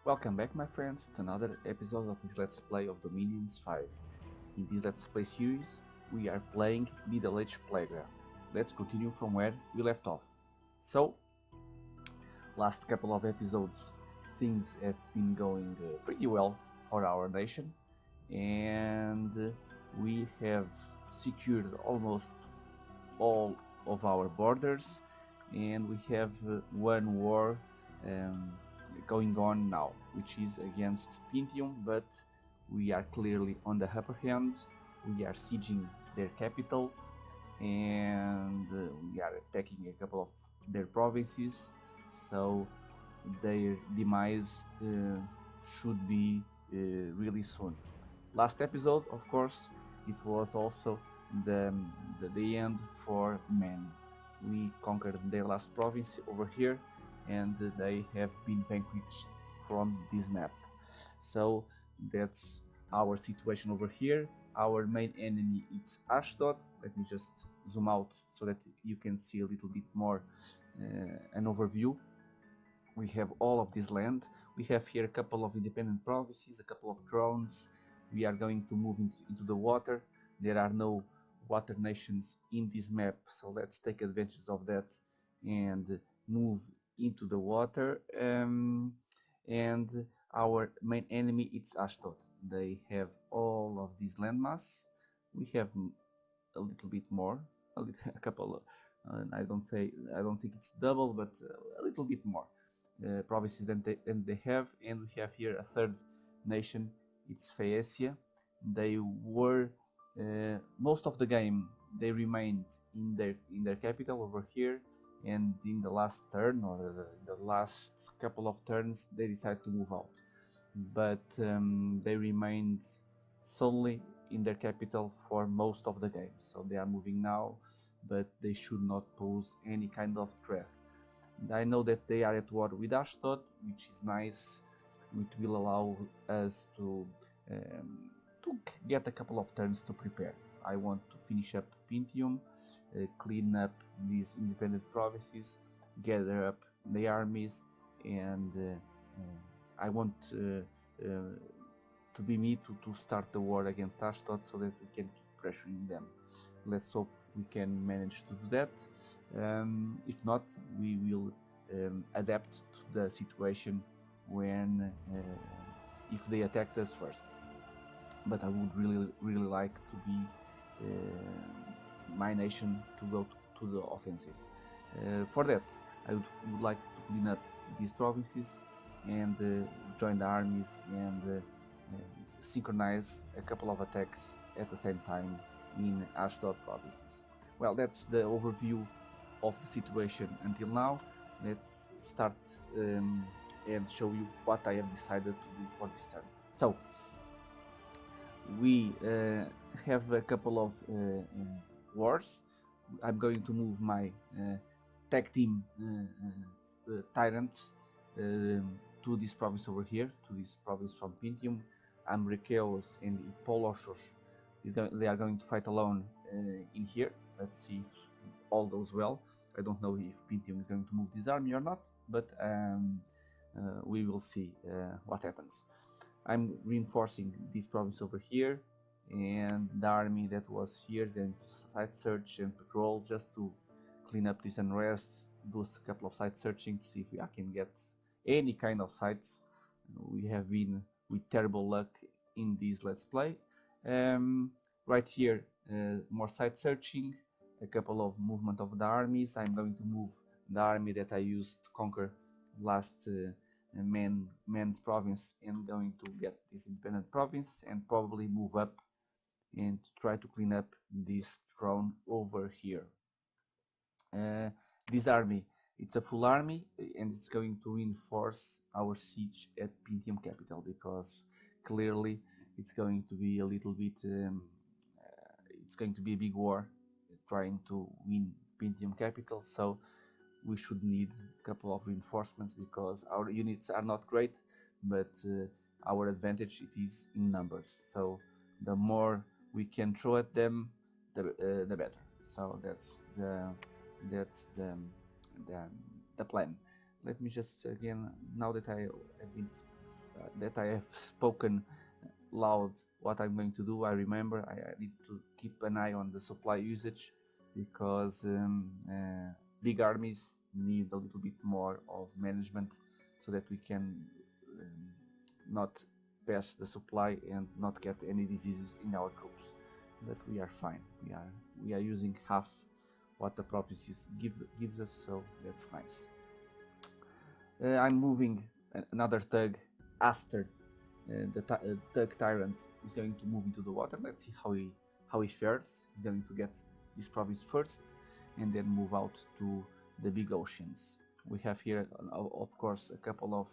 Welcome back, my friends, to another episode of this Let's Play of Dominions 5. In this Let's Play series, we are playing middle-aged Phlegra. Let's continue from where we left off. So, last couple of episodes, things have been going pretty well for our nation, and we have secured almost all of our borders, and we have one war going on now, which is against Pintium, but we are clearly on the upper hand. We are sieging their capital, and we are attacking a couple of their provinces, so their demise should be really soon. Last episode, of course, it was also the end for men. We conquered their last province over here, and they have been vanquished from this map. So that's our situation over here. Our main enemy is Ashdod. Let me just zoom out so that you can see a little bit more an overview. We have all of this land. We have here a couple of independent provinces, a couple of crowns. We are going to move into the water. There are no water nations in this map, so let's take advantage of that and move into the water. And our main enemy is Ashdod. They have all of this landmass. We have a little bit more, a couple. I don't think it's double, but a little bit more provinces than they have. And we have here a third nation. It's Phaeacia. They were most of the game. They remained in their capital over here. And in the last turn, or the last couple of turns, they decided to move out. But they remained solely in their capital for most of the game. So they are moving now, but they should not pose any kind of threat. I know that they are at war with Ashdod, which is nice. It will allow us to get a couple of turns to prepare. I want to finish up Pintium, clean up these independent provinces, gather up the armies, and I want to be me to start the war against Ashdod so that we can keep pressuring them. Let's hope we can manage to do that. If not, we will adapt to the situation when if they attacked us first. But I would really like to be my nation to go to the offensive. For that, I would like to clean up these provinces and join the armies and synchronize a couple of attacks at the same time in Ashdod provinces. Well, that's the overview of the situation until now. Let's start and show you what I have decided to do for this turn. So we have a couple of wars. I'm going to move my tag team Tyrants to this province over here, to this province from Pintium. Amriceus and Ipolosos, they are going to fight alone in here. Let's see if all goes well. I don't know if Pintium is going to move this army or not, but we will see what happens. I'm reinforcing this province over here, and the army that was here then site search and patrol just to clean up this unrest, do a couple of site searching to see if I can get any kind of sites. We have been with terrible luck in this Let's Play. Right here, more site searching, a couple of movement of the armies. I'm going to move the army that I used to conquer last man's province and going to get this independent province and probably move up and try to clean up this throne over here. This army, it's a full army and it's going to reinforce our siege at Pintium capital, because clearly it's going to be a little bit it's going to be a big war trying to win Pintium capital, so we should need a couple of reinforcements because our units are not great, but our advantage it is in numbers. So the more we can throw at them, the better. So that's the plan. Let me just again, now that I have been that I have spoken loud what I'm going to do. I remember I need to keep an eye on the supply usage, because big armies need a little bit more of management so that we can not pass the supply and not get any diseases in our troops. But we are fine. We are using half what the prophecies gives us, so that's nice. I'm moving another thug, Aster. The thug Tyrant is going to move into the water. Let's see how he fares. He's going to get this province first and then move out to the big oceans. We have here, of course, a couple of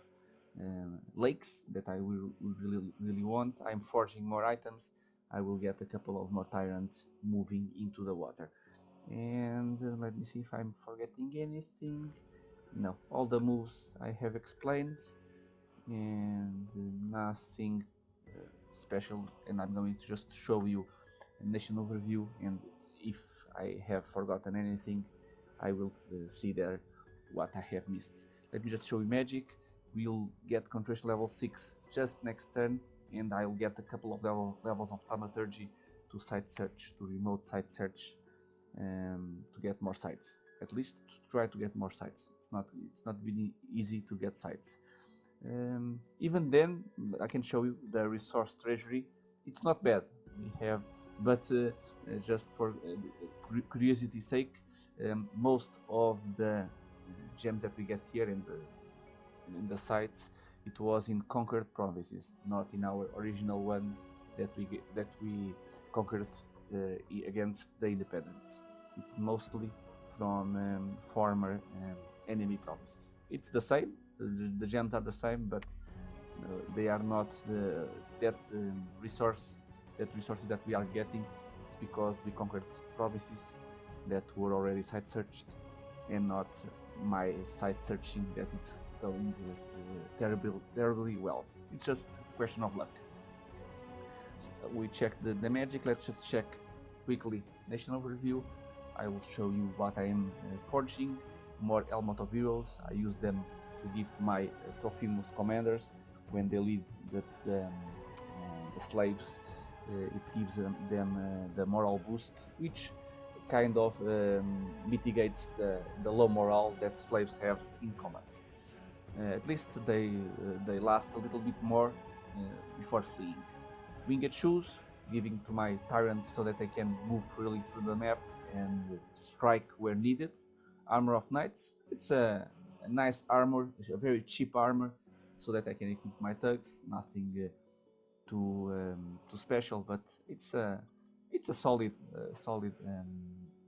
lakes that I will really want. I'm forging more items. I will get a couple of more Tyrants moving into the water. And let me see if I'm forgetting anything. No, all the moves I have explained, and nothing special. And I'm going to just show you a nation overview, and if I have forgotten anything, I will see there what I have missed. Let me just show you magic. We'll get concentration level 6 just next turn, and I'll get a couple of levels of thaumaturgy to site search, to remote site search, to get more sites. At least to try to get more sites. It's not really easy to get sites. Even then, I can show you the resource treasury. It's not bad. We have, but just for curiosity's sake, most of the gems that we get here in the sites, it was in conquered provinces, not in our original ones that we conquered against the independents. It's mostly from former enemy provinces. It's the same. The gems are the same, but they are not that resources that we are getting. It's because we conquered provinces that were already site searched, and not my site searching that is going terribly well. It's just a question of luck. So we checked the magic. Let's just check quickly nation overview. I will show you what I am forging. More Helmet of Heroes. I use them to give to my Trophimus commanders when they lead the slaves. It gives them the moral boost, which kind of mitigates the low morale that slaves have in combat. At least they last a little bit more before fleeing. Winged shoes, giving to my tyrants so that they can move freely through the map and strike where needed. Armor of Knights, it's a nice armor, a very cheap armor, so that I can equip my thugs. Nothing too special, but it's a solid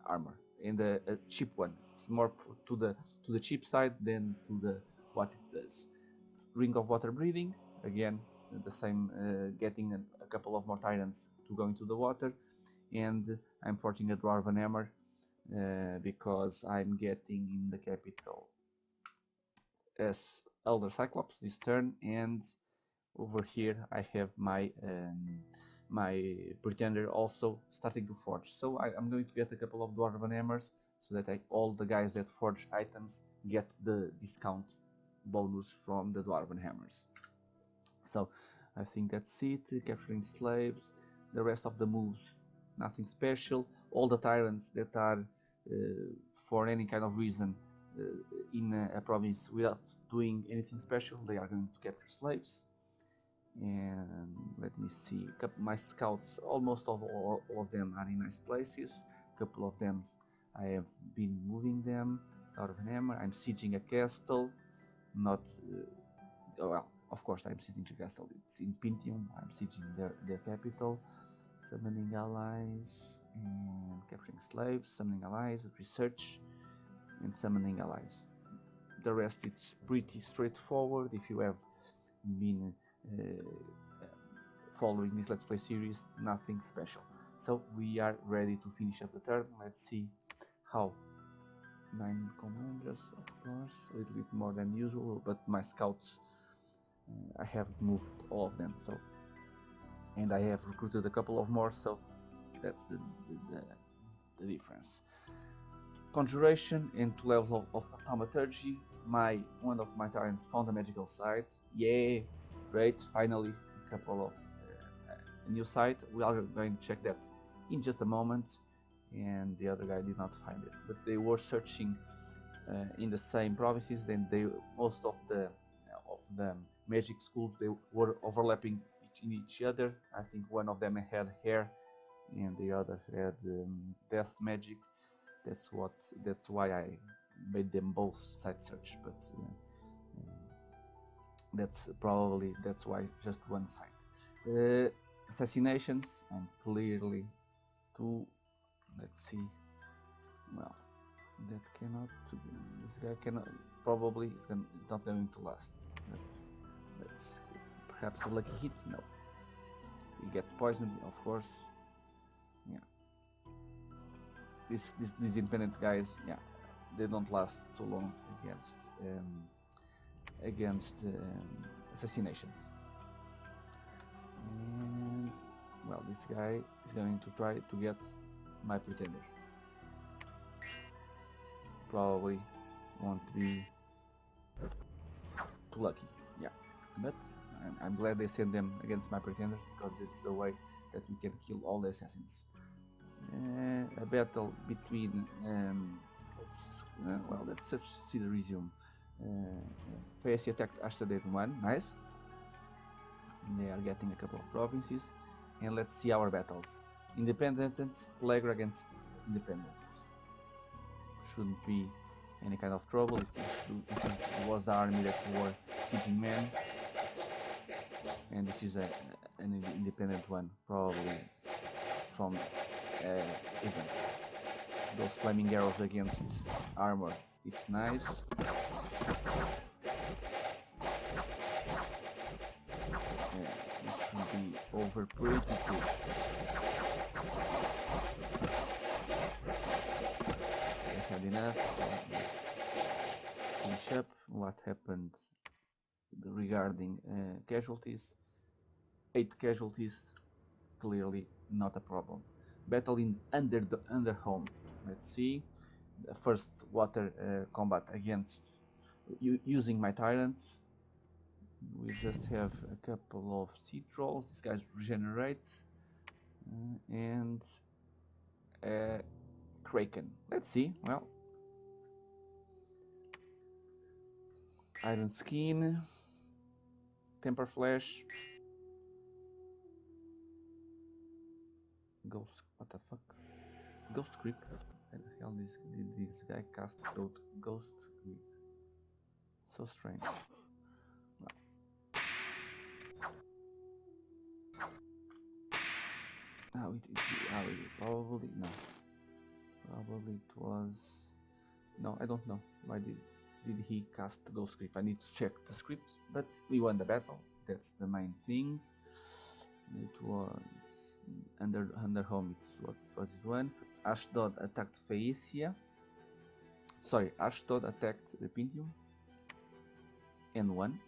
armor, and a cheap one. It's more to the cheap side than to what it does. Ring of Water Breathing, again the same, getting a couple of more tyrants to go into the water, and I'm forging a Dwarven Hammer because I'm getting in the capital as Elder Cyclops this turn, and over here I have my Pretender also starting to forge. So I'm going to get a couple of Dwarven Hammers so that all the guys that forge items get the discount bonus from the Dwarven Hammers. So I think that's it. Capturing slaves, the rest of the moves, nothing special. All the tyrants that are for any kind of reason in a province without doing anything special, they are going to capture slaves. And let me see, my scouts, almost all of them are in nice places. A couple of them I have been moving them out of an hammer. I'm sieging a castle, not well, of course I'm sieging a castle, it's in Pintium. I'm sieging their capital, summoning allies and capturing slaves, summoning allies, research and summoning allies. The rest, it's pretty straightforward if you have been following this Let's Play series. Nothing special. So we are ready to finish up the turn. Let's see how. 9 commanders, of course, a little bit more than usual, but my scouts, I have moved all of them, so, and I have recruited a couple of more, so that's the difference. Conjuration and 2 levels of thaumaturgy. One of my tyrants found a magical site. Yeah, Great, finally a couple of a new site. We are going to check that in just a moment. And the other guy did not find it, but they were searching in the same provinces. Then most of the magic schools, they were overlapping in each other. I think one of them had hair and the other had death magic. That's why I made them both site search, but that's why just one site. Assassinations, and clearly two. Let's see. Well, that cannot. This guy cannot. Probably it's not going to last. But let's perhaps a lucky hit. No. We get poisoned, of course. Yeah. These independent guys, yeah, they don't last too long against assassinations. And well, this guy is going to try to get my pretender. Probably won't be too lucky, yeah. But I'm glad they sent them against my pretenders, because it's the way that we can kill all the assassins. A battle between let's see the resume. Faeci attacked Ashtadate 1, nice. They are getting a couple of provinces, and let's see our battles. Independents, Phlegra against independents. Shouldn't be any kind of trouble. This was the army that were sieging men, and this is an independent one, probably from event. Those flaming arrows against armor, it's nice. This should be over pretty quick. I had enough, so let's finish up. What happened regarding casualties? 8 casualties, clearly not a problem. Battle in Underhome. Let's see. The first water combat against using my Tyrants. We just have a couple of sea trolls. These guys regenerate, and Kraken. Let's see. Well, Iron Skin, Temper Flash, Ghost. What the fuck? Ghost Creep. Where the hell did this guy cast Ghost Creep? So strange. Probably no. Probably it was. No, I don't know. Why did he cast Ghost Creep? I need to check the script. But we won the battle. That's the main thing. It was Underhome. It's what was this one? Ashdod attacked Phaeacia. Sorry, Ashdod attacked the Pintium and won.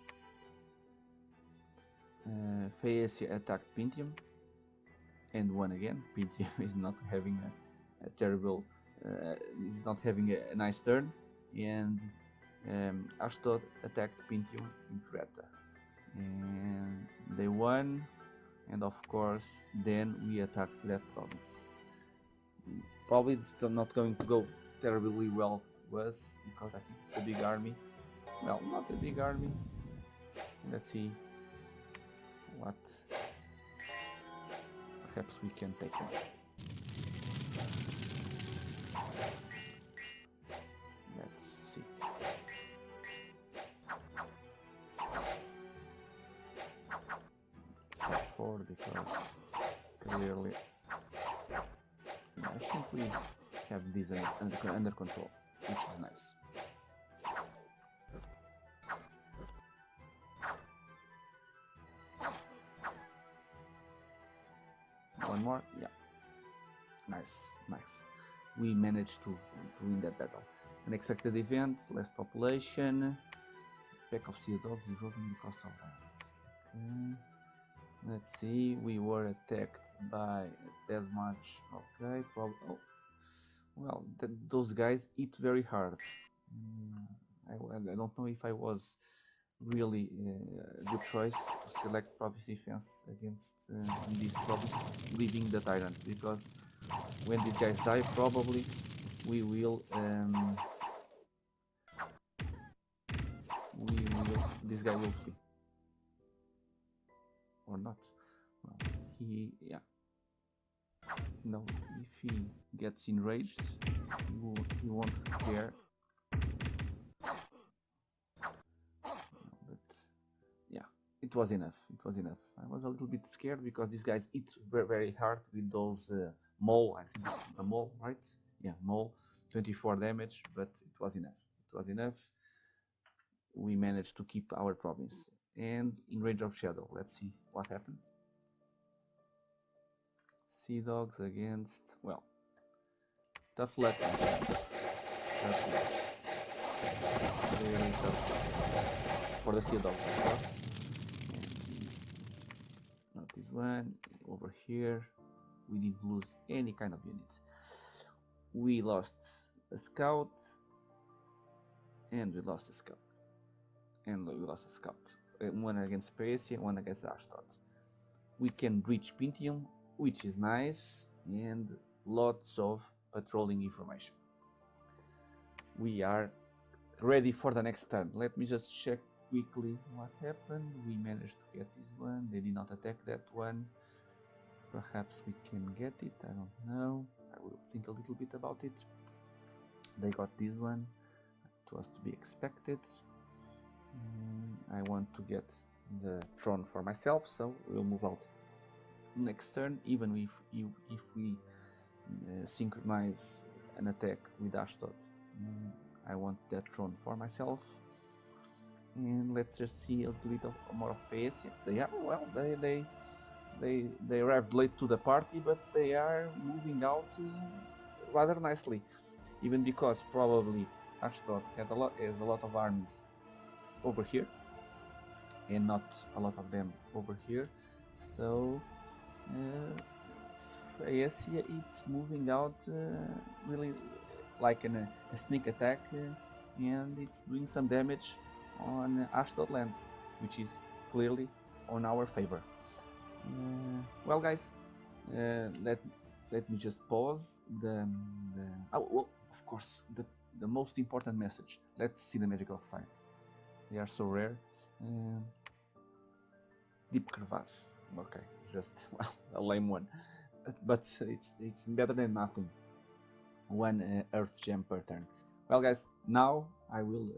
Phaeacia attacked Pintium and won again. Pintium is not having a terrible. Is not having a nice turn, and Ashdod attacked Pintium in Creta, and they won. And of course, then we attacked that province. Probably it's still not going to go terribly well to us, because I think it's a big army. Well, not a big army. Let's see what perhaps we can take on. Let's see. Fast forward, because clearly I think we have this under control, which is nice. One more, yeah. Nice. We managed to win that battle. Unexpected event, less population. Pack of sea dogs evolving the coastal lands. Okay. Let's see, we were attacked by Death March. Okay, probably. Oh, well, those guys eat very hard. I don't know if I was really good choice to select province defense against in this province, leaving the Tyrant, because when these guys die, probably we will this guy will flee or not. Well, yeah, no, if he gets enraged, he won't care. But yeah, it was enough. It was enough. I was a little bit scared because these guys hit very, very hard with those mole. I think it's the mole, right? Yeah, mole. 24 damage, but it was enough. It was enough. We managed to keep our province and in range of shadow. Let's see what happened. Sea dogs against, well, tough luck, my friends. Tough luck. Very tough luck for the sea dogs, of course. And not this one. Over here, we didn't lose any kind of unit. We lost a scout, and we lost a scout, and we lost a scout. One against Paesia, one against Ashdod. We can breach Pintium, which is nice, and lots of patrolling information. We are ready for the next turn. Let me just check quickly what happened. We managed to get this one. They did not attack that one. Perhaps we can get it. I don't know. I will think a little bit about it. They got this one. It was to be expected. I want to get the throne for myself, so we'll move out next turn. Even if we synchronize an attack with Ashdod, I want that throne for myself. And let's just see a little bit more of Paesia. They are, well, they arrived late to the party, but they are moving out rather nicely. Even because probably Ashdod has a lot of armies over here, and not a lot of them over here. So Paesia, it's moving out really like a sneak attack, and it's doing some damage on Ashdod lands, which is clearly on our favor. Well, guys, let me just pause oh, well, of course, the most important message. Let's see the magical signs. They are so rare. Deep crevasse. Okay, just, well, a lame one, but it's better than nothing. One earth gem per turn. Well, guys, now I will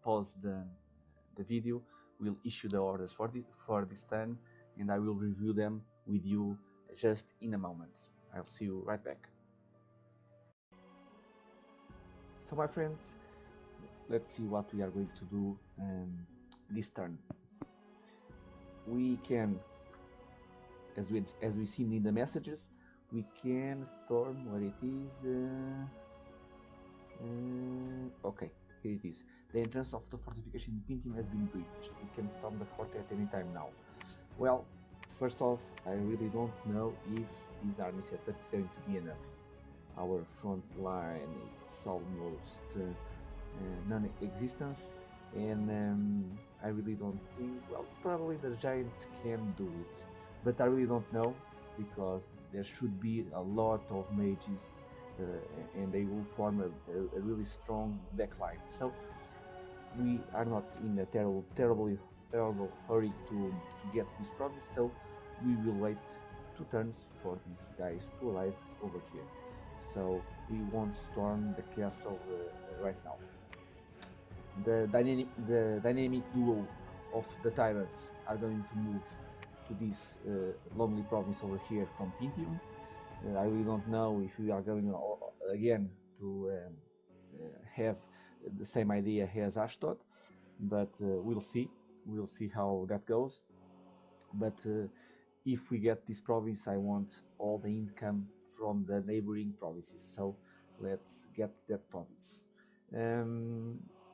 pause the video. We'll issue the orders for this turn, and I will review them with you just in a moment. I'll see you right back. So, my friends, let's see what we are going to do this turn. We can, as we seen in the messages, we can storm where it is. Okay, here it is. The entrance of the fortification in Pintium has been breached. We can storm the fort at any time now. Well, first off, I really don't know if this army setup is going to be enough. Our front line, it's almost non-existence, and I really don't think, well, probably the giants can do it, but I really don't know, because there should be a lot of mages and they will form a really strong backline. So we are not in a terrible hurry to get this province, so we will wait 2 turns for these guys to arrive over here. So we won't storm the castle right now. The dynamic duo of the tyrants are going to move to this lonely province over here from Pintium. I really don't know if we are going again to have the same idea as Ashdod, but we'll see. We'll see how that goes. But if we get this province, I want all the income from the neighboring provinces. So let's get that province.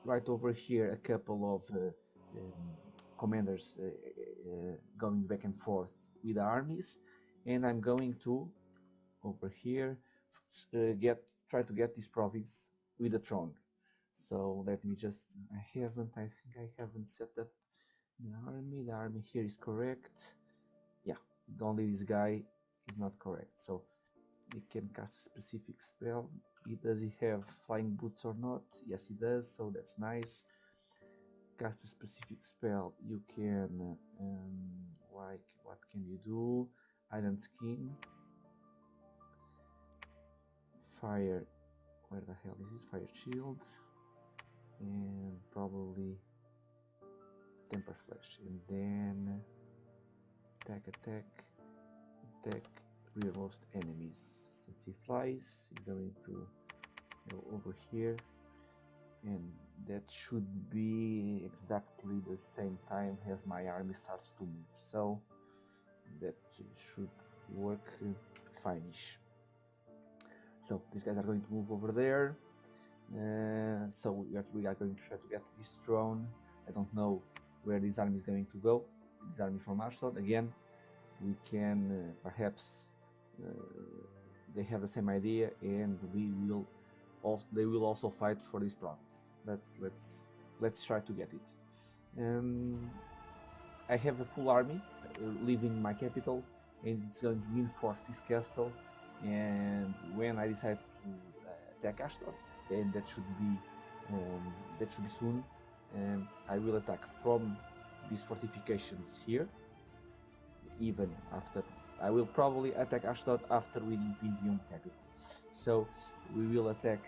Right over here, a couple of commanders going back and forth with the armies, and I'm going to over here try to get this province with the throne. So let me just, I think I haven't set up The army here is correct. Yeah, only this guy is not correct. So he can cast a specific spell. Does he have flying boots or not? Yes, he does, so that's nice. Cast a specific spell. You can, like, what can you do? Iron skin. Fire. Where the hell is this? Fire shield. And probably temper flash. And then attack. Rear-most enemies. Since he flies, he's going to go over here, and that should be exactly the same time as my army starts to move, so that should work fine-ish. So these guys are going to move over there, so we are going to try to get this throne. I don't know where this army is going to go. This army from Ashdod again. We can perhaps they have the same idea, and they will also fight for this province. But let's try to get it. I have a full army leaving my capital, and it's going to reinforce this castle. And when I decide to attack Ashdod, and that should be soon, I will attack from these fortifications here. Even after, I will probably attack Ashdod after winning Pindium capital. So we will attack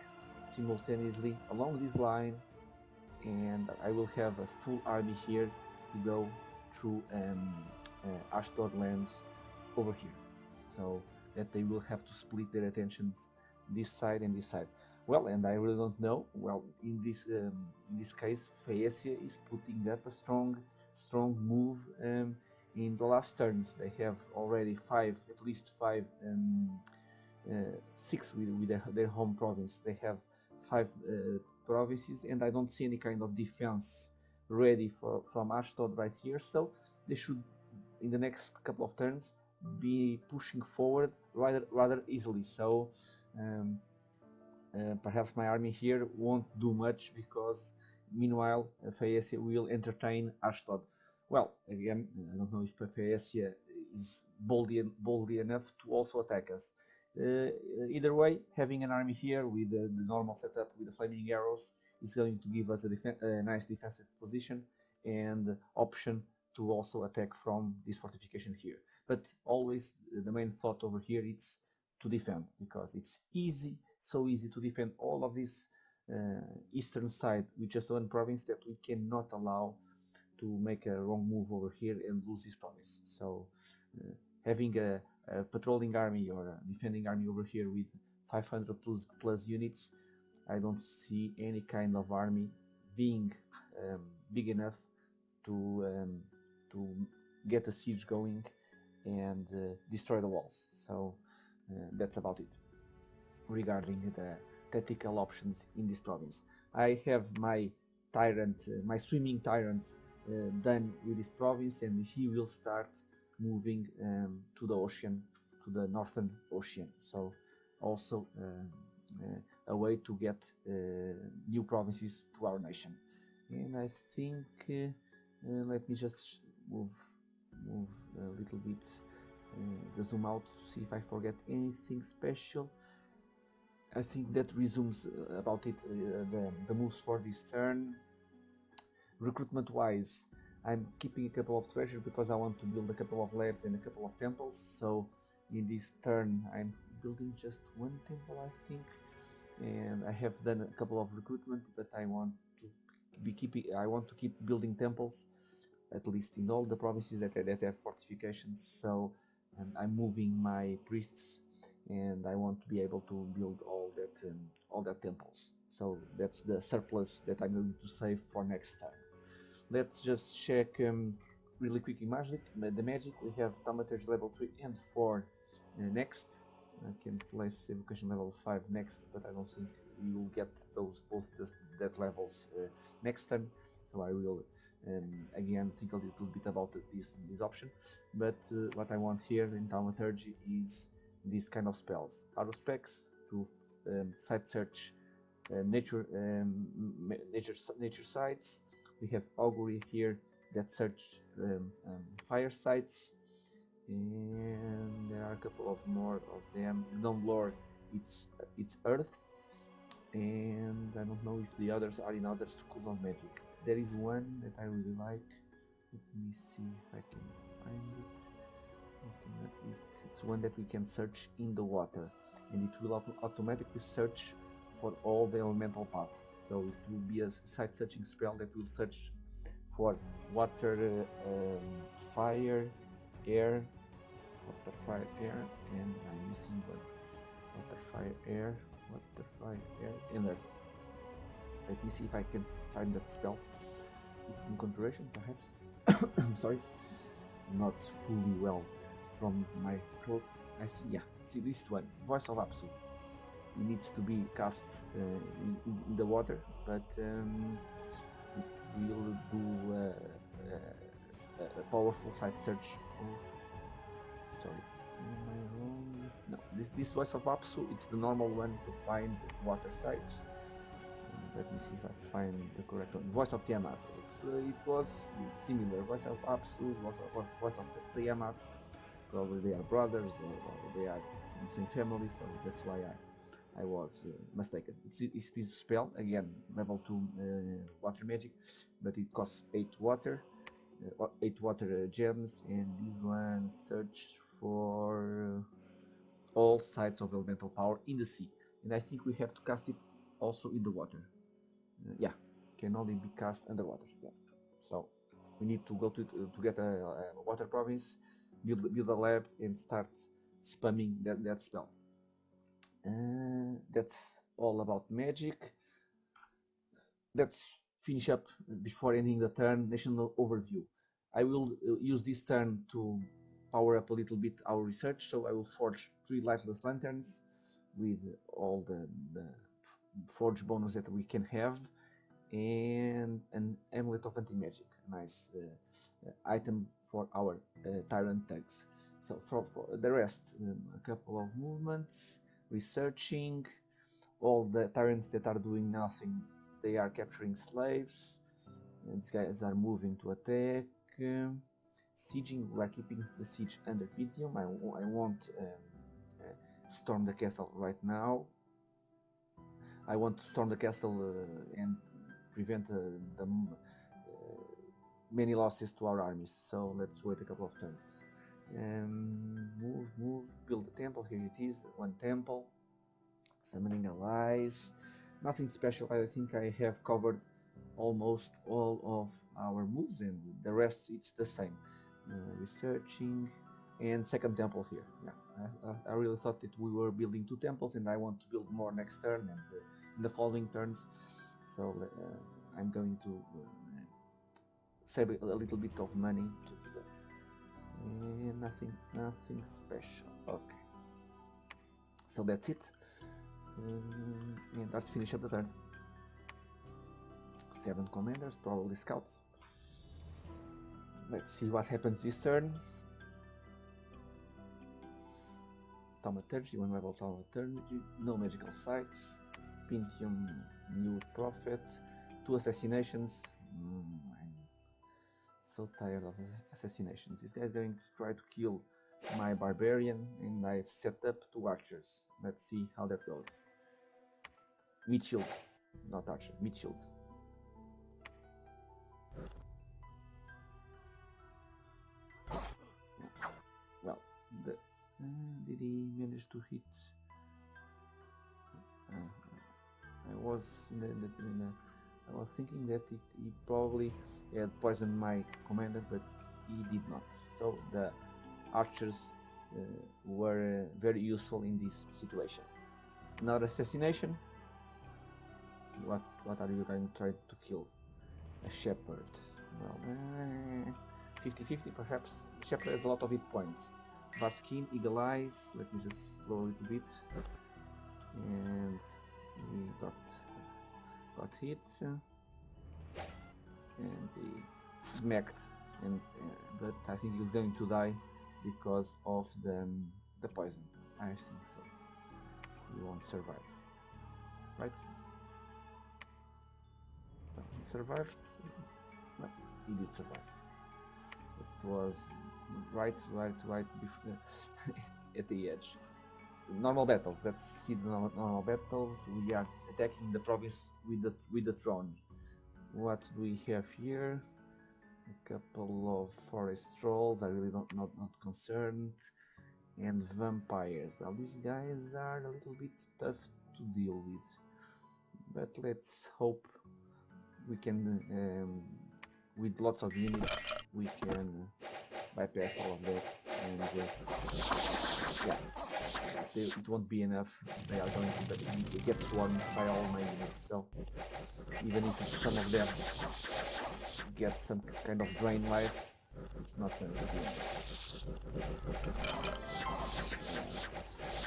simultaneously along this line, and I will have a full army here to go through Ashdod lands over here, so that they will have to split their attentions this side and this side. Well, and I really don't know. Well, in this case, Phaeacia is putting up a strong move. In the last turns, they have already at least five, 6 with their home province. They have 5 provinces, and I don't see any kind of defense ready from Ashdod right here. So they should, in the next couple of turns, be pushing forward rather easily. So perhaps my army here won't do much, because meanwhile Phaeacia will entertain Ashdod. Well, again, I don't know if Phaeacia is boldly enough to also attack us. Either way, having an army here with the normal setup with the flaming arrows is going to give us a nice defensive position and option to also attack from this fortification here. But always the main thought over here is to defend, because it's so easy to defend all of this eastern side with just one province, that we cannot allow to make a wrong move over here and lose this province. So having a patrolling army or a defending army over here with 500 plus units, I don't see any kind of army being big enough to get a siege going and destroy the walls. So that's about it regarding the tactical options in this province. I have my Tyrant, my swimming Tyrant, done with this province, and he will start moving to the ocean, to the northern ocean. So also a way to get new provinces to our nation. And I think let me just move a little bit the zoom out to see if I forget anything special. I think that resumes about it, the moves for this turn. Recruitment wise, I'm keeping a couple of treasure because I want to build a couple of labs and a couple of temples. So in this turn I'm building just one temple, I think, and I have done a couple of recruitment, but I want to keep building temples, at least in all the provinces that have fortifications. So I'm moving my priests, and I want to be able to build all that temples. So that's the surplus that I'm going to save for next time. Let's just check really quick in magic. The magic, we have Thaumaturge level 3 and 4 next. I can place evocation level 5 next, but I don't think we will get both that levels next time. So I will again think a little bit about this option. But what I want here in Thaumaturgy is these kind of spells. Auto specs to site search nature sites. We have augury here that search fire sites, and there are a couple of more of them. Gnome lore, it's earth, and I don't know if the others are in other schools of magic. There is one that I really like. Let me see if I can find it. Okay, at least it's one that we can search in the water, and it will automatically search for all the elemental paths. So it will be a site searching spell that will search for water, fire, air, water, fire, air, and I'm missing one. Water, fire, air, water, fire, air, and earth. Let me see if I can find that spell. It's in conjuration, perhaps. I'm sorry, not fully well from my throat. I see, yeah, see this one, Voice of Apsu. It needs to be cast in the water, but it will do a powerful site search. Oh, sorry, am I wrong? No, this Voice of Apsu, it's the normal one to find water sites. Let me see if I find the correct one. Voice of Tiamat. It was similar. Voice of Apsu, Voice of the Tiamat. Probably they are brothers, or they are from the same family, so that's why I was mistaken. It's this spell, again, level 2 water magic, but it costs 8 water gems, and this one search for all sites of elemental power in the sea. And I think we have to cast it also in the water. Yeah, can only be cast underwater. Yeah. So we need to go to get a water province, build a lab, and start spamming that spell. That's all about magic. Let's finish up before ending the turn. National overview. I will use this turn to power up a little bit our research. So I will forge 3 lightless lanterns with all the forge bonus that we can have, and an amulet of anti-magic, nice item for our Tyrant tags. So for the rest, a couple of movements, researching. All the Tyrants that are doing nothing, they are capturing slaves, and these guys are moving to attack. Sieging, we are keeping the siege under medium. I won't storm the castle right now. I want to storm the castle and prevent the many losses to our armies. So let's wait a couple of turns. Move, build a temple. Here it is, one temple. Summoning allies. Nothing special. I think I have covered almost all of our moves, and the rest it's the same. Researching, and second temple here. Yeah, I really thought that we were building 2 temples, and I want to build more next turn and in the following turns. So I'm going to save a little bit of money to do that. And nothing special. Okay. So that's it. And let's finish up the turn. 7 commanders, probably scouts. Let's see what happens this turn. Thaumaturgy, 1 level Thaumaturgy, no magical sites. Pintium, new prophet, 2 assassinations. I'm so tired of assassinations. This guy is going to try to kill my barbarian, and I've set up 2 archers. Let's see how that goes. Meat shields, not archer, meat shields. Well, did he manage to hit? I was thinking that he probably had poisoned my commander, but he did not. So the archers were very useful in this situation. Another assassination. What are you going to try to kill? A shepherd. Well, 50-50 perhaps. Shepherd has a lot of hit points. Varskin, Eagle Eyes. Let me just slow a little bit. And he got hit. And he smacked. But I think he's going to die because of the poison. I think so. He won't survive. Right? Well, he survived. Well, he did survive. It was right before at the edge. Normal battles. Let's see the normal battles. We are attacking the province with the throne. What do we have here? A couple of forest trolls. I really not concerned. And vampires. Well, these guys are a little bit tough to deal with, but let's hope we can, with lots of units, we can bypass all of that. And yeah, it won't be enough. They are going to get swarmed by all my units. So even if some of them get some kind of drain life, it's not going to be enough.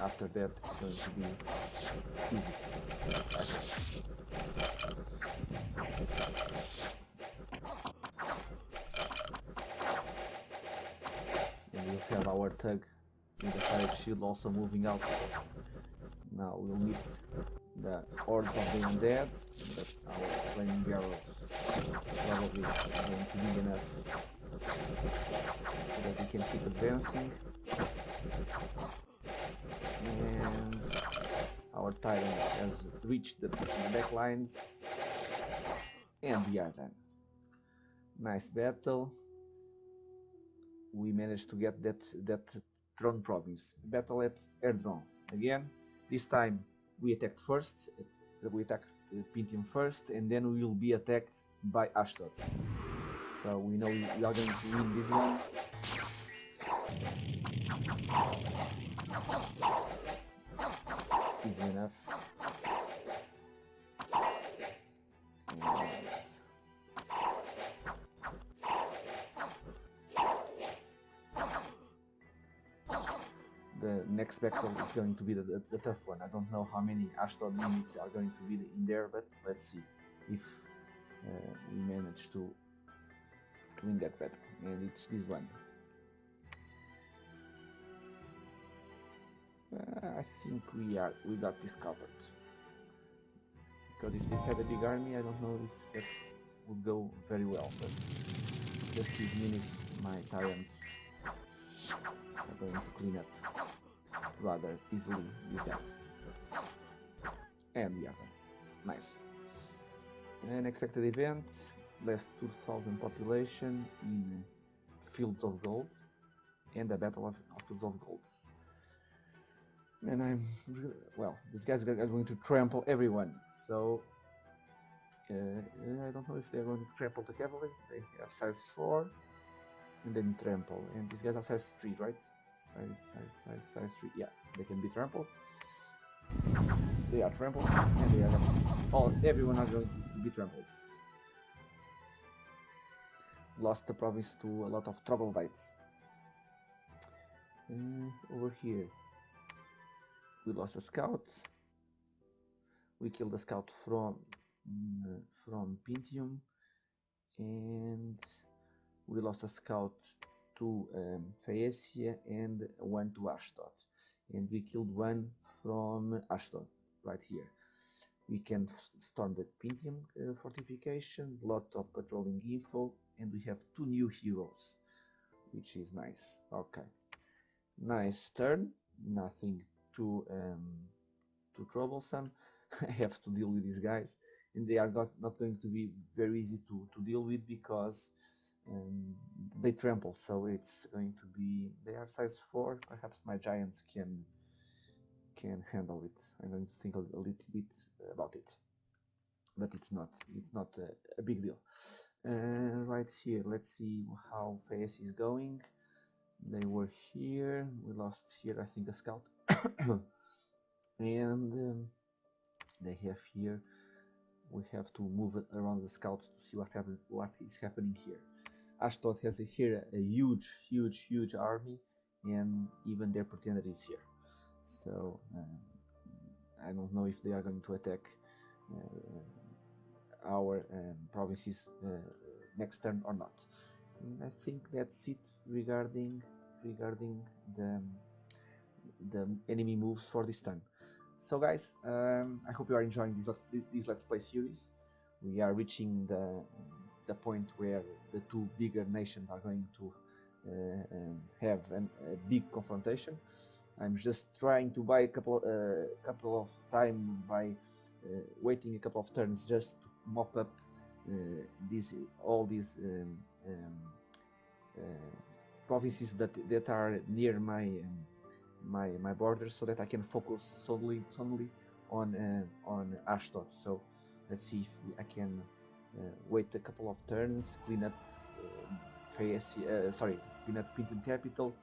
After that, it's going to be easy. And we'll have our thug with the fire shield also moving out. Now we'll meet the hordes of the undead. That's our flaming barrels. Probably going to be enough so that we can keep advancing. And our Tyrant has reached the back lines, and we are done. Nice battle. We managed to get that throne province. Battle at Erdron again. This time we attacked first. We attacked Pintium first, and then we will be attacked by Ashdod. So we know we are going to win this one. Easy enough. The next battle is going to be the tough one. I don't know how many Ashdod units are going to be in there, but let's see if we manage to win that battle. And it's this one. I think we got this covered, because if they had a big army, I don't know if that would go very well, but just these minutes my Tyrants are going to clean up rather easily these guys. And we are done. Nice. Unexpected event, less 2,000 population in Fields of Gold, and a battle of Fields of Gold. And I'm well, these guys are going to trample everyone, so I don't know if they're going to trample the cavalry. They have size 4 and then trample, and these guys are size 3, right? Size 3, yeah, they can be trampled. They are trampled, and they are everyone are going to be trampled. Lost the province to a lot of troglodytes. Over here we lost a scout. We killed a scout from Pintium, and we lost a scout to Phaeacia and one to Ashdod, and we killed one from Ashdod right here. We can storm the Pintium fortification, lot of patrolling info, and we have 2 new heroes, which is nice. Okay, nice turn. Nothing too troublesome. I have to deal with these guys, and they are not going to be very easy to deal with, because they trample, so it's going to be, they are size 4. Perhaps my giants can handle it. I'm going to think a little bit about it, but it's not a big deal. Right here, let's see how Phaeacia is going. They were here. We lost here, I think, a scout. And they have here, we have to move it around the scouts to see what is happening here. Ashdod has here a huge army, and even their pretender is here. So I don't know if they are going to attack our provinces next turn or not. And I think that's it regarding the enemy moves for this turn. So guys, I hope you are enjoying this Let's Play series. We are reaching the point where the 2 bigger nations are going to have a big confrontation. I'm just trying to buy a couple of time by waiting a couple of turns just to mop up all these provinces that are near my borders, so that I can focus solely on Ashdod. So let's see if I can wait a couple of turns, clean up clean up Pinton Capital.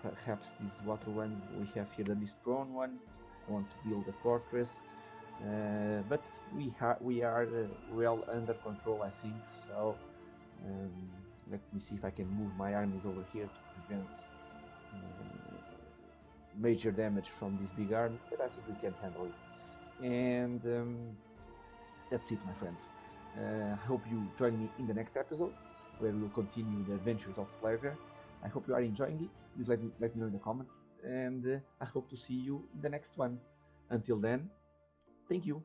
Perhaps these water ones we have here, the Mistron one. I want to build a fortress, but we are well under control, I think. So let me see if I can move my armies over here to prevent major damage from this big army, but I think we can handle it. And that's it, my friends. I hope you join me in the next episode, where we will continue the adventures of Phlegra. I hope you are enjoying it. Please let me know in the comments, and I hope to see you in the next one. Until then, thank you.